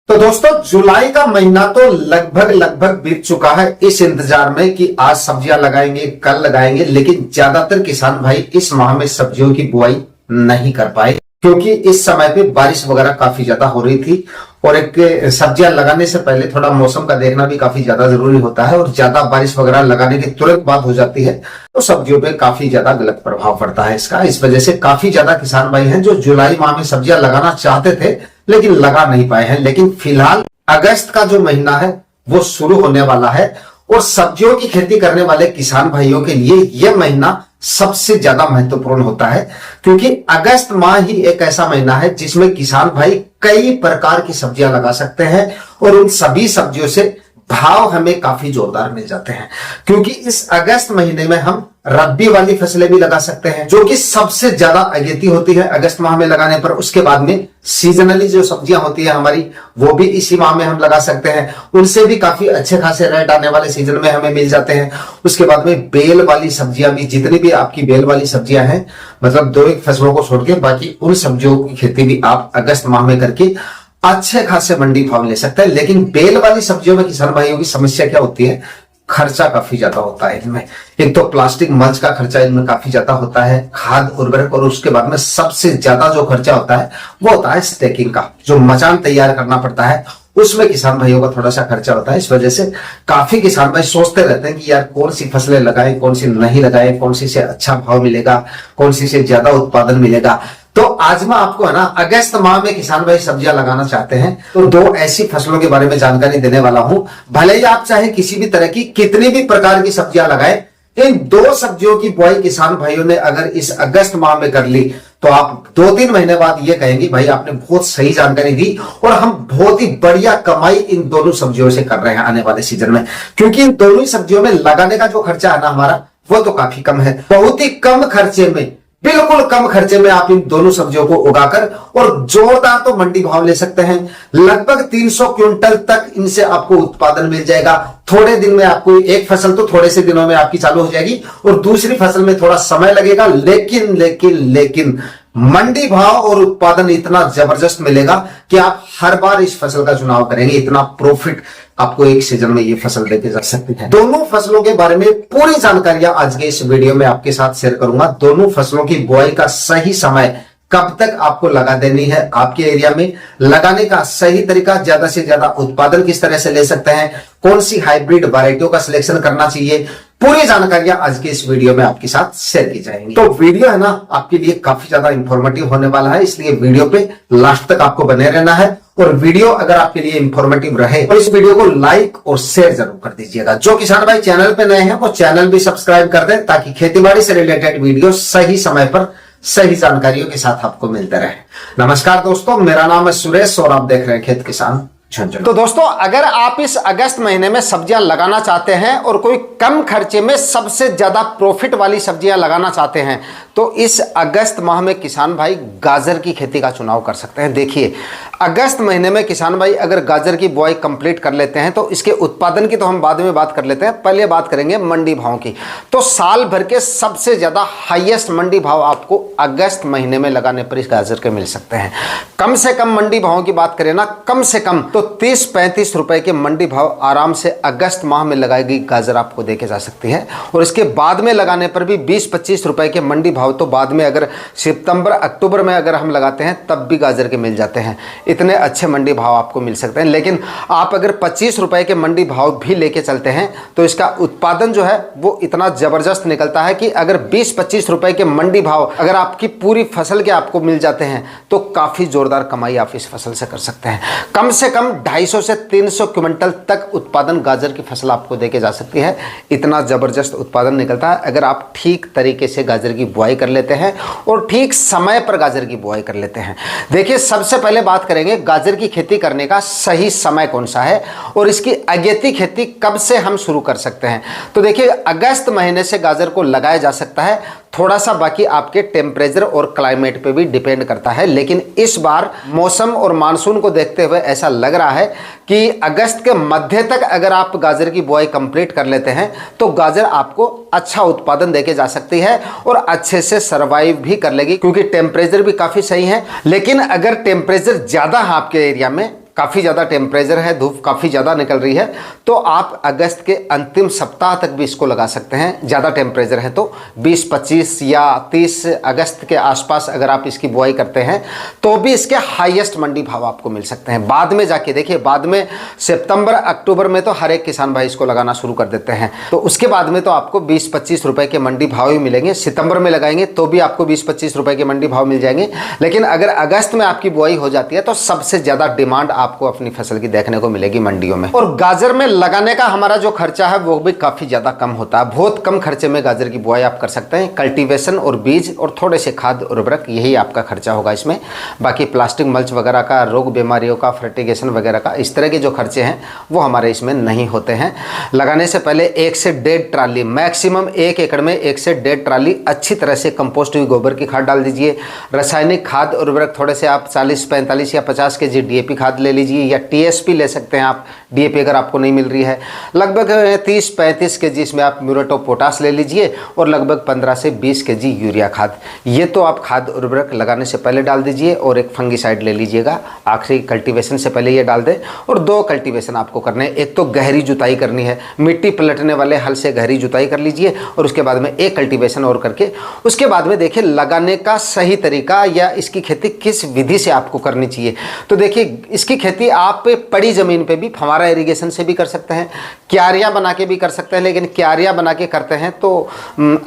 तो दोस्तों जुलाई का महीना तो लगभग बीत चुका है इस इंतजार में कि आज सब्जियां लगाएंगे, कल लगाएंगे, लेकिन ज्यादातर किसान भाई इस माह में सब्जियों की बुआई नहीं कर पाए क्योंकि इस समय पे बारिश वगैरह काफी ज्यादा हो रही थी। और एक सब्जियां लगाने से पहले थोड़ा मौसम का देखना भी काफी ज्यादा जरूरी होता है, और ज्यादा बारिश वगैरह लगाने के तुरंत बाद हो जाती है तो सब्जियों पे काफी ज्यादा गलत प्रभाव पड़ता है इसका। इस वजह से काफी ज्यादा किसान भाई हैं जो जुलाई माह में सब्जियां लगाना चाहते थे लेकिन लगा नहीं पाए हैं। लेकिन फिलहाल अगस्त का जो महीना है वो शुरू होने वाला है, और सब्जियों की खेती करने वाले किसान भाइयों के लिए यह महीना सबसे ज्यादा महत्वपूर्ण होता है, क्योंकि अगस्त माह ही एक ऐसा महीना है जिसमें किसान भाई कई प्रकार की सब्जियां लगा सकते हैं, और उन सभी सब्जियों से भाव हमें काफी जोरदार मिल जाते हैं। क्योंकि इस अगस्त महीने में हम रबी वाली फसलें भी लगा सकते हैं जो कि सबसे ज्यादा अगेती होती है अगस्त माह में लगाने पर। उसके बाद में सीजनली जो सब्जियां होती है हमारी वो भी इसी माह में हम लगा सकते हैं, उनसे भी काफी अच्छे खासे रेट आने वाले सीजन में हमें मिल जाते हैं। उसके बाद में बेल वाली सब्जियां भी, जितनी भी आपकी बेल वाली सब्जियां हैं, मतलब दो एक फसलों को छोड़ के बाकी उन सब्जियों की खेती भी आप अगस्त माह में करके अच्छे खासे मंडी भाव ले सकते हैं। लेकिन बेल वाली सब्जियों में किसान भाइयों की समस्या क्या होती है, खर्चा काफी ज्यादा होता है इनमें। एक तो प्लास्टिक मल्च का खर्चा इनमें काफी ज्यादा होता है, खाद उर्वरक, और उसके बाद में सबसे ज्यादा जो खर्चा होता है वो होता है स्टेकिंग का, जो मचान तैयार करना पड़ता है, उसमें किसान भाइयों का थोड़ा सा खर्चा होता है। इस वजह से काफी किसान भाई सोचते रहते हैं कि यार कौन सी फसलें लगाएं, कौन सी नहीं लगाएं, कौन सी से अच्छा भाव मिलेगा, कौन सी से ज्यादा उत्पादन मिलेगा। तो आज मैं आपको है ना अगस्त माह में किसान भाई सब्जियां लगाना चाहते हैं तो दो ऐसी फसलों के बारे में जानकारी देने वाला हूं। भले ही आप चाहे किसी भी तरह की कितनी भी प्रकार की सब्जियां लगाएं, इन दो सब्जियों की बुआई किसान भाइयों ने अगर इस अगस्त माह में कर ली तो आप 2-3 महीने बाद ये कहेंगे भाई आपने बहुत सही जानकारी दी, और हम बहुत ही बढ़िया कमाई इन दोनों सब्जियों से कर रहे हैं आने वाले सीजन में। क्योंकि इन दोनों ही सब्जियों में लगाने का जो खर्चा है ना हमारा, वो तो काफी कम है। बहुत ही कम खर्चे में, बिल्कुल कम खर्चे में आप इन दोनों सब्जियों को उगाकर और जोरदार तो मंडी भाव ले सकते हैं। लगभग 300 क्विंटल तक इनसे आपको उत्पादन मिल जाएगा। थोड़े दिन में आपको एक फसल तो थोड़े से दिनों में आपकी चालू हो जाएगी, और दूसरी फसल में थोड़ा समय लगेगा, लेकिन मंडी भाव और उत्पादन इतना जबरदस्त मिलेगा कि आप हर बार इस फसल का चुनाव करेंगे। इतना प्रॉफिट आपको एक सीजन में ये फसल देके जा सकती है। दोनों फसलों के बारे में पूरी जानकारियां आज के इस वीडियो में आपके साथ शेयर करूंगा। दोनों फसलों की बुआई का सही समय, कब तक आपको लगा देनी है, आपके एरिया में लगाने का सही तरीका, ज्यादा से ज्यादा उत्पादन किस तरह से ले सकते हैं, कौन सी हाइब्रिड वैरायटियों का सिलेक्शन करना चाहिए, पूरी जानकारियां आज के इस वीडियो में आपके साथ शेयर की जाएंगी। तो वीडियो है ना आपके लिए काफी ज्यादा इंफॉर्मेटिव होने वाला है, इसलिए वीडियो पे लास्ट तक आपको बने रहना है। और वीडियो अगर आपके लिए इंफॉर्मेटिव रहे तो इस वीडियो को लाइक और शेयर जरूर कर दीजिएगा। जो किसान भाई चैनल पे नए हैं वो चैनल भी सब्सक्राइब कर दें, ताकि खेतीबाड़ी से रिलेटेड वीडियो सही समय पर सही जानकारियों के साथ आपको मिलते रहे। नमस्कार दोस्तों, मेरा नाम है सुरेश और आप देख रहे हैं खेत किसान। तो दोस्तों, अगर आप इस अगस्त महीने में सब्जियां लगाना चाहते हैं और कोई कम खर्चे में सबसे ज्यादा प्रॉफिट वाली सब्जियां लगाना चाहते हैं तो इस अगस्त माह में किसान भाई गाजर की खेती का चुनाव कर सकते हैं। देखिए, अगस्त महीने में किसान भाई अगर गाजर की बुआई कंप्लीट कर लेते हैं तो इसके उत्पादन की तो हम बाद में बात कर लेते हैं, पहले बात करेंगे मंडी भाव की। तो साल भर के सबसे ज्यादा हाईएस्ट मंडी भाव आपको अगस्त महीने में लगाने पर इस गाजर के मिल सकते हैं। कम से कम मंडी भाव की बात करें ना, कम से कम तो 30-35 रुपए के मंडी भाव आराम से अगस्त माह में लगाई गई गाजर आपको देके जा सकती है। और इसके बाद में लगाने पर भी 20-25 रुपए के मंडी भाव तो बाद में अगर सितंबर अक्टूबर में अगर हम लगाते हैं तब भी गाजर के मिल जाते हैं। इतने अच्छे मंडी भाव आपको मिल सकते हैं। लेकिन आप अगर 25 रुपए के मंडी भाव भी लेके चलते हैं तो इसका उत्पादन जो है वो इतना जबरदस्त निकलता है कि अगर 20-25 रुपए के मंडी भाव अगर आपकी पूरी फसल के आपको मिल जाते हैं तो काफी जोरदार कमाई आप इस फसल से कर सकते हैं। कम से कम 250 से 300 क्विंटल तक उत्पादन गाजर की फसल आपको देके जा सकती है। इतना जबरदस्त उत्पादन निकलता है अगर आप ठीक तरीके से गाजर की बुआई कर लेते हैं और ठीक समय पर गाजर की बुआई कर लेते हैं। देखिए, सबसे पहले बात करेंगे गाजर की खेती करने का सही समय कौन सा है और इसकी अगेती खेती कब से हम शुरू कर सकते हैं। तो देखिए, अगस्त महीने से गाजर को लगाया जा सकता है। थोड़ा सा बाकी आपके टेम्परेचर और क्लाइमेट पे भी डिपेंड करता है, लेकिन इस बार मौसम और मानसून को देखते हुए ऐसा लग रहा है कि अगस्त के मध्य तक अगर आप गाजर की बुआई कंप्लीट कर लेते हैं तो गाजर आपको अच्छा उत्पादन देके जा सकती है और अच्छे से सर्वाइव भी कर लेगी, क्योंकि टेम्परेचर भी काफी सही है। लेकिन अगर टेम्परेचर ज्यादा है आपके एरिया में, काफ़ी ज़्यादा टेम्परेचर है, धूप काफ़ी ज़्यादा निकल रही है, तो आप अगस्त के अंतिम सप्ताह तक भी इसको लगा सकते हैं। ज़्यादा टेम्परेचर है तो 20, 25 या 30 अगस्त के आसपास अगर आप इसकी बुआई करते हैं तो भी इसके हाईएस्ट मंडी भाव आपको मिल सकते हैं। बाद में जाके देखिए, बाद में सितंबर अक्टूबर में तो हर एक किसान भाई इसको लगाना शुरू कर देते हैं, तो उसके बाद में तो आपको 20-25 रुपए के मंडी भाव ही मिलेंगे। सितंबर में लगाएंगे तो भी आपको 20-25 रुपए के मंडी भाव मिल जाएंगे, लेकिन अगर अगस्त में आपकी बुआई हो जाती है तो सबसे ज़्यादा डिमांड आपको अपनी फसल की देखने को मिलेगी मंडियों में। और गाजर में लगाने का हमारा जो खर्चा है वो भी काफ़ी ज़्यादा कम होता है। बहुत कम खर्चे में गाजर की बुआई आप कर सकते हैं। कल्टीवेशन और बीज और थोड़े से खाद उर्वरक, यही आपका खर्चा होगा इसमें। बाकी प्लास्टिक मल्च वगैरह का, रोग बीमारियों का, फर्टिगेशन वगैरह का, इस तरह के जो खर्चे हैं वो हमारे इसमें नहीं होते हैं। लगाने से पहले 1 से 1.5 ट्राली, मैक्सिमम 1 एकड़ में 1 से 1.5 ट्राली अच्छी तरह से कंपोस्ट हुई गोबर की खाद डाल दीजिए। रासायनिक खाद उर्वरक थोड़े से आप 40, 45 या 50 kg DAP खाद ले लीजिए, या TSP ले सकते हैं आप, DAP अगर आपको नहीं मिल रही है। लगभग 30-35 kg इसमें आप म्यूरेट ऑफ पोटाश ले लीजिए, और लगभग 15 से 20 kg यूरिया खाद। ये तो आप खाद उर्वरक लगाने से पहले डाल दीजिए, और एक फंगीसाइड ले लीजिएगा आखिरी कल्टीवेशन से पहले ये डाल दें। और 2 कल्टीवेशन आपको करने हैं। एक तो गहरी जुताई करनी है, मिट्टी पलटने वाले हल से गहरी जुताई कर लीजिए, और उसके बाद में एक कल्टीवेशन और करके उसके बाद में देखिए लगाने का सही तरीका या इसकी खेती किस विधि से आपको करनी चाहिए। तो देखिए, इसकी खेती आप पड़ी ज़मीन पे भी फव्वारा इरिगेशन से भी कर सकते हैं, क्यारियाँ बना के भी कर सकते हैं। लेकिन क्यारियाँ बना के करते हैं तो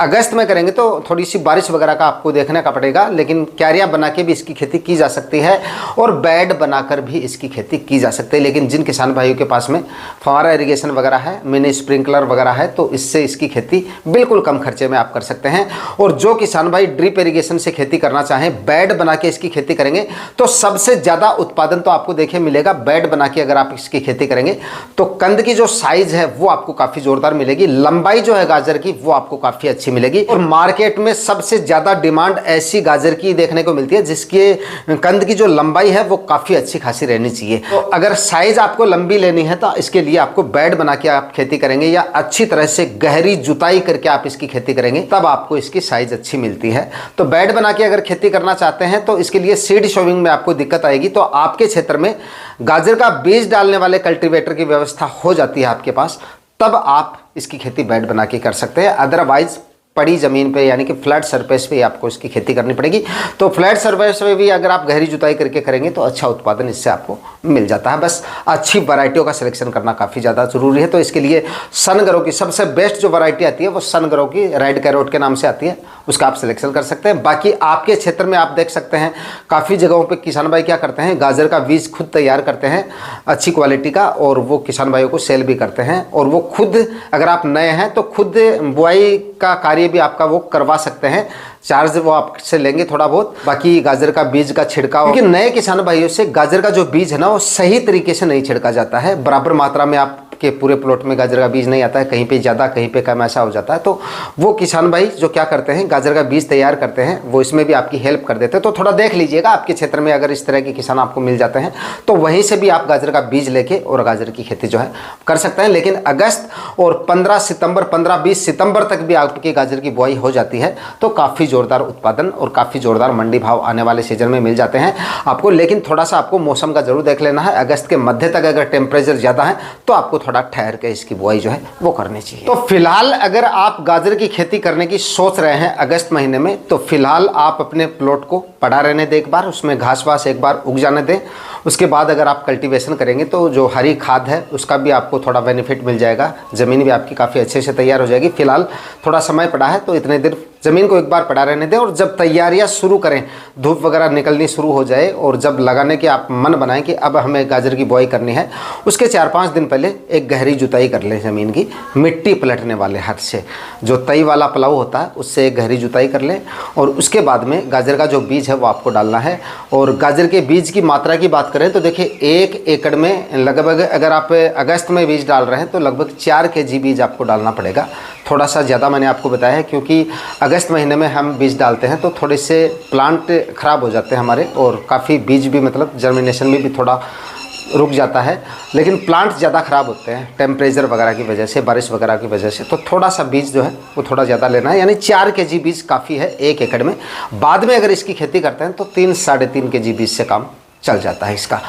अगस्त में करेंगे तो थोड़ी सी बारिश वगैरह का आपको देखने का पड़ेगा, लेकिन क्यारियाँ बना के भी इसकी खेती की जा सकती है, और बेड बनाकर भी इसकी खेती की जा सकती है। लेकिन जिन किसान भाइयों के पास में फव्वारा इरिगेशन वगैरह है, मिनी स्प्रिंकलर वगैरह है, तो इससे इसकी खेती बिल्कुल कम खर्चे में आप कर सकते हैं। और जो किसान भाई ड्रिप इरिगेशन से खेती करना चाहें, बेड बना के इसकी खेती करेंगे तो सबसे ज़्यादा उत्पादन तो आपको देखिए मिलेगा। बेड बना के अगर आप इसकी खेती करेंगे तो कंद की जो साइज है वो आपको काफ़ी जोरदार मिलेगी, लंबाई जो है गाजर की वो आपको काफ़ी अच्छी मिलेगी। और मार्केट में सबसे ज़्यादा डिमांड ऐसी गाजर की देखने को मिलती है जिसके कंद की जो लंबाई है वो काफ़ी अच्छी खासी रहनी चाहिए। तो अगर साइज आपको लंबी लेनी है तो इसके लिए आपको बेड बना के आप खेती करेंगे, या अच्छी तरह से गहरी जुताई करके आप इसकी खेती करेंगे, तब आपको इसकी साइज अच्छी मिलती है। तो बेड बना के अगर खेती करना चाहते हैं तो इसके लिए सीड शोविंग में आपको दिक्कत आएगी। तो आपके क्षेत्र में गाजर का बीज डालने वाले कल्टीवेटर की व्यवस्था हो जाती है आपके पास, तब आप इसकी खेती बेड बना के कर सकते हैं। अदरवाइज पड़ी ज़मीन पे यानी कि फ्लैट सरफेस पे आपको इसकी खेती करनी पड़ेगी। तो फ्लैट सरफेस पे भी अगर आप गहरी जुताई करके करेंगे तो अच्छा उत्पादन इससे आपको मिल जाता है। बस अच्छी वैरायटियों का सिलेक्शन करना काफ़ी ज़्यादा ज़रूरी है। तो इसके लिए सनग्रो की सबसे बेस्ट जो वैरायटी आती है वो सनग्रो की रेड कैरोट के नाम से आती है, उसका आप सिलेक्शन कर सकते हैं। बाकी आपके क्षेत्र में आप देख सकते हैं काफ़ी जगहों पर किसान भाई क्या करते हैं, गाजर का बीज खुद तैयार करते हैं अच्छी क्वालिटी का, और वो किसान भाइयों को सेल भी करते हैं। और वो खुद, अगर आप नए हैं तो खुद बुआई का कार्य भी आपका वो करवा सकते हैं, चार्ज वो आपसे लेंगे थोड़ा बहुत। बाकी गाजर का बीज का छिड़काव, क्योंकि नए किसान भाइयों से गाजर का जो बीज है ना वो सही तरीके से नहीं छिड़का जाता है। बराबर मात्रा में आपके पूरे प्लॉट में गाजर का बीज नहीं आता है, कहीं पे ज़्यादा कहीं पे कम ऐसा हो जाता है। तो वो किसान भाई जो क्या करते हैं, गाजर का बीज तैयार करते हैं, वो इसमें भी आपकी हेल्प कर देते हैं। तो थोड़ा देख लीजिएगा आपके क्षेत्र में अगर इस तरह के किसान आपको मिल जाते हैं तो वहीं से भी आप गाजर का बीज लेके और गाजर की खेती जो है कर सकते हैं। लेकिन अगस्त और 15 सितंबर 15-20 सितंबर तक भी आपकी गाजर की बुआई हो जाती है तो काफ़ी जोरदार उत्पादन और काफ़ी जोरदार मंडी भाव आने वाले सीजन में मिल जाते हैं आपको। लेकिन थोड़ा सा आपको मौसम का जरूर देख लेना है। अगस्त के मध्य तक अगर टेम्परेचर ज़्यादा है तो आपको थोड़ा ठहर के इसकी बुआई जो है वो करनी चाहिए। तो फिलहाल अगर आप गाजर की खेती करने की सोच रहे हैं अगस्त महीने में, तो फिलहाल आप अपने प्लॉट को पड़ा रहने दें, एक बार उसमें घास वास एक बार उग जाने दें। उसके बाद अगर आप कल्टीवेशन करेंगे तो जो हरी खाद है उसका भी आपको थोड़ा बेनिफिट मिल जाएगा, ज़मीन भी आपकी काफ़ी अच्छे से तैयार हो जाएगी। फिलहाल थोड़ा समय पड़ा है तो इतने देर ज़मीन को एक बार पड़ा रहने दें, और जब तैयारियां शुरू करें, धूप वगैरह निकलनी शुरू हो जाए और जब लगाने के आप मन बनाएं कि अब हमें गाजर की बुआई करनी है, उसके 4-5 दिन पहले एक गहरी जुताई कर लें ज़मीन की, मिट्टी पलटने वाले हाथ से, जो तई वाला पलाव होता है उससे एक गहरी जुताई कर लें। और उसके बाद में गाजर का जो बीज है वो आपको डालना है। और गाजर के बीज की मात्रा की बात करें तो देखिए 1 एकड़ में लगभग, अगर आप अगस्त में बीज डाल रहे हैं तो लगभग 4 kg बीज आपको डालना पड़ेगा। थोड़ा सा ज़्यादा मैंने आपको बताया है क्योंकि अगस्त महीने में हम बीज डालते हैं तो थोड़े से प्लांट ख़राब हो जाते हैं हमारे, और काफ़ी बीज भी मतलब जर्मिनेशन में भी थोड़ा रुक जाता है। लेकिन प्लांट ज़्यादा ख़राब होते हैं टेम्परेचर वगैरह की वजह से, बारिश वगैरह की वजह से, तो थोड़ा सा बीज जो है वो थोड़ा ज़्यादा लेना है, यानी 4 kg बीज काफ़ी है 1 एकड़ में। बाद में अगर इसकी खेती करते हैं तो 3-3.5 kg बीज से काम चल जाता है इसका।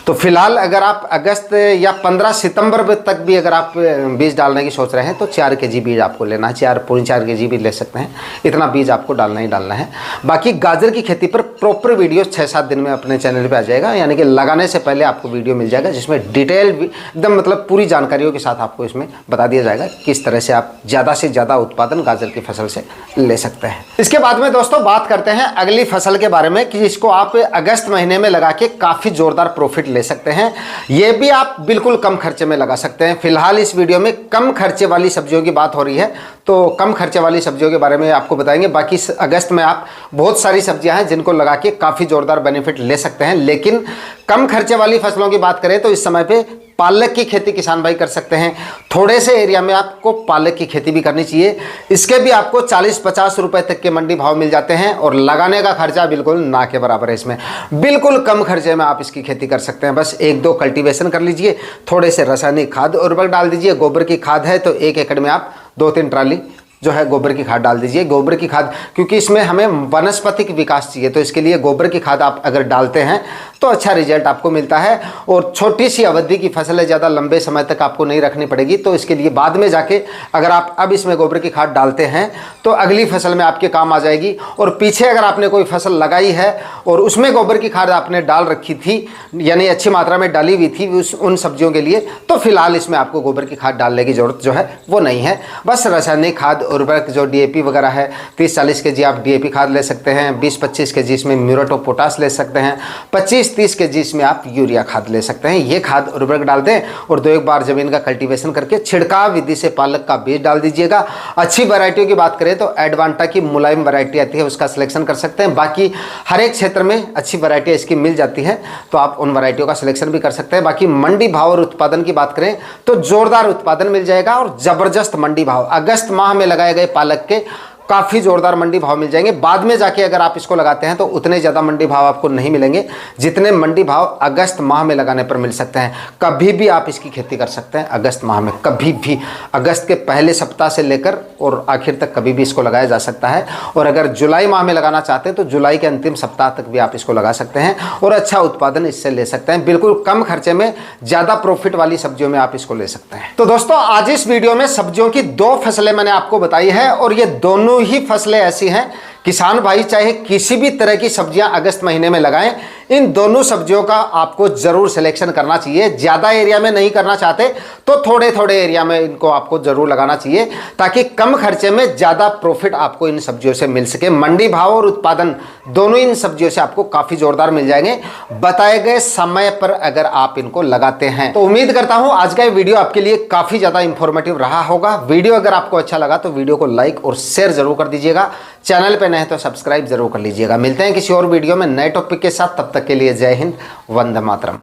तो फिलहाल अगर आप अगस्त या 15 सितंबर तक भी अगर आप बीज डालने की सोच रहे हैं तो 4 केजी बीज आपको लेना है, 4 केजी भी ले सकते हैं, इतना बीज आपको डालना ही डालना है। बाकी गाजर की खेती पर प्रॉपर वीडियो 6-7 दिन में अपने चैनल पे आ जाएगा, यानी कि लगाने से पहले आपको वीडियो मिल जाएगा जिसमें डिटेल एकदम मतलब पूरी जानकारियों के साथ आपको इसमें बता दिया जाएगा किस तरह से आप ज़्यादा से ज़्यादा उत्पादन गाजर की फसल से ले सकते हैं। इसके बाद में दोस्तों बात करते हैं अगली फसल के बारे में कि इसको आप अगस्त महीने में लगा के काफी जोरदार प्रॉफिट ले सकते हैं। ये भी आप बिल्कुल कम खर्चे में लगा सकते हैं। फिलहाल इस वीडियो में कम खर्चे वाली सब्जियों की बात हो रही है, तो कम खर्चे वाली सब्जियों के बारे में आपको बताएंगे। बाकी अगस्त में आप बहुत सारी सब्जियां हैं जिनको लगा के काफी जोरदार बेनिफिट ले सकते हैं, लेकिन कम खर्चे वाली फसलों की बात करें तो इस समय पे पालक की खेती किसान भाई कर सकते हैं। थोड़े से एरिया में आपको पालक की खेती भी करनी चाहिए। इसके भी आपको 40-50 रुपए तक के मंडी भाव मिल जाते हैं और लगाने का खर्चा बिल्कुल ना के बराबर है। इसमें बिल्कुल कम खर्चे में आप इसकी खेती कर सकते हैं। बस 1-2 कल्टीवेशन कर लीजिए, थोड़े से रासायनिक खाद उर्वरक डाल दीजिए। गोबर की खाद है तो 1 एकड़ में आप 2-3 ट्राली जो है गोबर की खाद डाल दीजिए। गोबर की खाद क्योंकि इसमें हमें वनस्पतिक विकास चाहिए, तो इसके लिए गोबर की खाद आप अगर डालते हैं तो अच्छा रिजल्ट आपको मिलता है। और छोटी सी अवधि की फसल है, ज़्यादा लंबे समय तक आपको नहीं रखनी पड़ेगी, तो इसके लिए बाद में जाके अगर आप अब इसमें गोबर की खाद डालते हैं तो अगली फसल में आपके काम आ जाएगी। और पीछे अगर आपने कोई फसल लगाई है और उसमें गोबर की खाद आपने डाल रखी थी, यानी अच्छी मात्रा में डाली हुई थी उन सब्जियों के लिए, तो फिलहाल इसमें आपको गोबर की खाद डालने की जरूरत जो है वो नहीं है। बस रासायनिक खाद उर्वरक जो DAP वगैरह है 30-40 केजी आप DAP खाद ले सकते हैं, 20-25 केजी इसमें म्यूरेट ऑफ पोटाश ले सकते हैं, 25-30 केजी इसमें आप यूरिया खाद ले सकते हैं। ये खाद उर्वरक डाल दें और 2 एक बार जमीन का कल्टीवेशन करके छिड़काव विधि से पालक का बीज डाल दीजिएगा। अच्छी वैरायटियों की बात करें तो एडवांटा की मुलायम वैरायटी आती है, उसका सिलेक्शन कर सकते हैं। बाकी हर एक क्षेत्र में अच्छी वैरायटी इसकी मिल जाती है, तो आप उन वैरायटियों का सिलेक्शन भी कर सकते हैं। बाकी मंडी भाव और उत्पादन की बात करें तो जोरदार उत्पादन मिल जाएगा और जबरदस्त मंडी भाव। अगस्त माह में लगाए गए पालक के काफ़ी जोरदार मंडी भाव मिल जाएंगे। बाद में जाके अगर आप इसको लगाते हैं तो उतने ज़्यादा मंडी भाव आपको नहीं मिलेंगे जितने मंडी भाव अगस्त माह में लगाने पर मिल सकते हैं। कभी भी आप इसकी खेती कर सकते हैं अगस्त माह में, कभी भी अगस्त के पहले सप्ताह से लेकर और आखिर तक कभी भी इसको लगाया जा सकता है। और अगर जुलाई माह में लगाना चाहते हैं तो जुलाई के अंतिम सप्ताह तक भी आप इसको लगा सकते हैं और अच्छा उत्पादन इससे ले सकते हैं। बिल्कुल कम खर्चे में ज़्यादा प्रॉफिट वाली सब्जियों में आप इसको ले सकते हैं। तो दोस्तों आज इस वीडियो में सब्जियों की 2 फसलें मैंने आपको बताई है और ये दोनों ही फसलें ऐसी हैं किसान भाई चाहे किसी भी तरह की सब्जियां अगस्त महीने में लगाएं, इन दोनों सब्जियों का आपको जरूर सिलेक्शन करना चाहिए। ज्यादा एरिया में नहीं करना चाहते तो थोड़े थोड़े एरिया में इनको आपको जरूर लगाना चाहिए ताकि कम खर्चे में ज्यादा प्रॉफिट आपको इन सब्जियों से मिल सके। मंडी भाव और उत्पादन दोनों इन सब्जियों से आपको काफी जोरदार मिल जाएंगे बताए गए समय पर अगर आप इनको लगाते हैं। तो उम्मीद करता हूं आज का ये वीडियो आपके लिए काफी ज्यादा इंफॉर्मेटिव रहा होगा। वीडियो अगर आपको अच्छा लगा तो वीडियो को लाइक और शेयर जरूर कर दीजिएगा। चैनल पे नए तो सब्सक्राइब जरूर कर लीजिएगा। मिलते हैं किसी और वीडियो में नए टॉपिक के साथ, तब तक के लिए जय हिंद, वंदे मातरम।